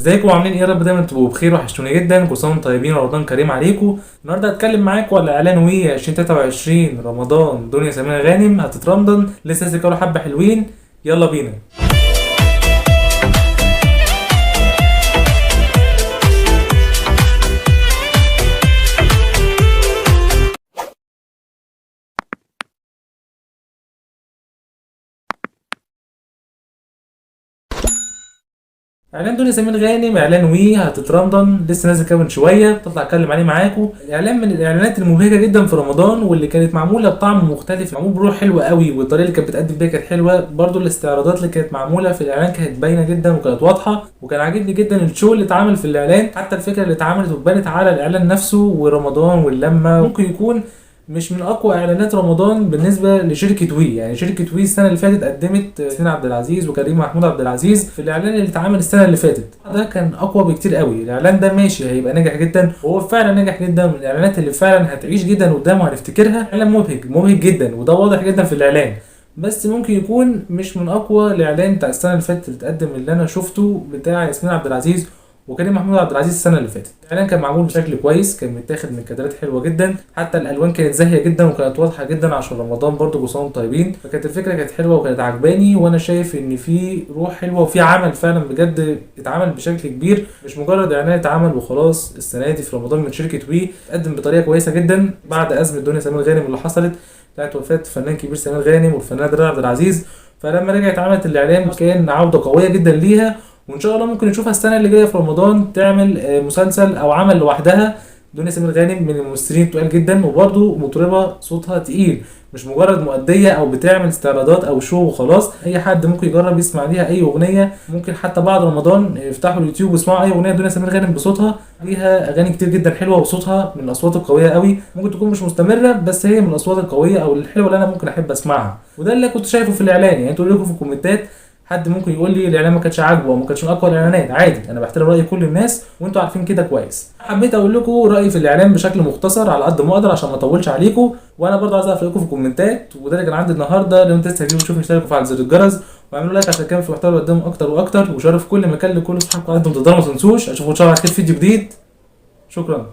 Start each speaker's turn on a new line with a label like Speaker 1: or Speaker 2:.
Speaker 1: ازيكم عاملين ايه؟ يا رب دايما تبقوا بخير، وحشتوني جدا. كل سنه وانتم طيبين ورمضان كريم عليكم. النهارده هتكلم معاكم على اعلان وي 2023 رمضان. دنيا سمير غانم هتترمضن، لسه ذكروا حبه حلوين. يلا بينا. اعلان دنيا سمير غانم، اعلان وي هتترمضن، لسه نازل كده من شويه، بطلع اتكلم عليه معاكم. الاعلان من الاعلانات المبهجه جدا في رمضان، واللي كانت معموله بطعم مختلف، معمول بروح حلوه قوي، والطريقه اللي كانت بتقدم بيها كانت حلوه برده. الاستعراضات اللي كانت معموله في الاعلان كانت باينه جدا وكانت واضحه، وكان عاجبني جدا الشو اللي اتعمل في الاعلان. حتى الفكره اللي اتعملت واتبنت على الاعلان نفسه ورمضان واللمه. ممكن يكون مش من اقوى اعلانات رمضان بالنسبه لشركه وي. يعني شركه وي السنه اللي فاتت قدمت ياسمين عبد العزيز وكريم محمود عبد العزيز في الاعلان اللي اتعمل السنه اللي فاتت. ده كان اقوى بكتير قوي. الاعلان ده ماشي هيبقى ناجح جدا، وهو فعلا ناجح جدا، من الاعلانات اللي فعلا هتعيش جدا قدام وهنفتكرها. اعلان مبهج جدا، وده واضح جدا في الاعلان. بس ممكن يكون مش من اقوى الاعلان بتاع السنه اللي فاتت اللي اتقدم، اللي انا شفته بتاع ياسمين عبد العزيز وكريم محمود عبد العزيز السنه اللي فاتت. الاعلان كان معمول بشكل كويس، كان متاخد من كادرات حلوه جدا، حتى الالوان كانت زاهيه جدا وكانت واضحه جدا عشان رمضان برضو كل سنه وانتم طيبين. فكانت الفكره كانت حلوه وكانت عجباني، وانا شايف ان في روح حلوه وفي عمل فعلا بجد اتعمل بشكل كبير، مش مجرد اعلان اتعمل وخلاص. السنه دي في رمضان من شركه وي اتقدم بطريقه كويسه جدا بعد ازمه دنيا سمير غانم اللي حصلت بتاعت وفاه فنان كبير سمير غانم والفنان دلال عبد العزيز. فلما رجعت عملت الاعلان كان عوده قويه جدا ليها، وان شاء الله ممكن نشوفها السنه اللي جايه في رمضان تعمل مسلسل او عمل لوحدها. دنيا سمير غانم من الممثلين التقال جدا، وبرده مطربه صوتها تقيل، مش مجرد مؤديه او بتعمل استعراضات او شو وخلاص. اي حد ممكن يجرب يسمع ليها اي اغنيه. ممكن حتى بعد رمضان يفتحوا اليوتيوب ويسمعوا اي اغنيه دنيا سمير غانم بصوتها. ليها اغاني كتير جدا حلوه، وصوتها من الاصوات القويه قوي. ممكن تكون مش مستمره، بس هي من الاصوات القويه او الحلوه اللي انا ممكن احب اسمعها. وده اللي كنت شايفه في الاعلان. يعني انتوا لكم في الكومنتات حد ممكن يقول لي الاعلان ما كانش عاجبه وما كانش من اقوى الاعلانات، عادي، انا بحترم راي كل الناس وانتوا عارفين كده كويس. حبيت اقول لكم رايي في الاعلان بشكل مختصر على قد ما اقدر عشان ما اطولش عليكم، وانا برضه عايز اعرف رايكم في الكومنتات. وده اللي كان عندي النهارده. لو انتوا لسه جديد تشوفوا اشتركوا وفعلوا زر الجرس واعملوا لايك عشان كمان في محتوى قدام اكتر واكتر، وشرف كل مكان لكل اصحابكم. انتم تقدروا ما تنسوش. اشوفكم ان شاء الله على خير فيديو جديد. شكرا.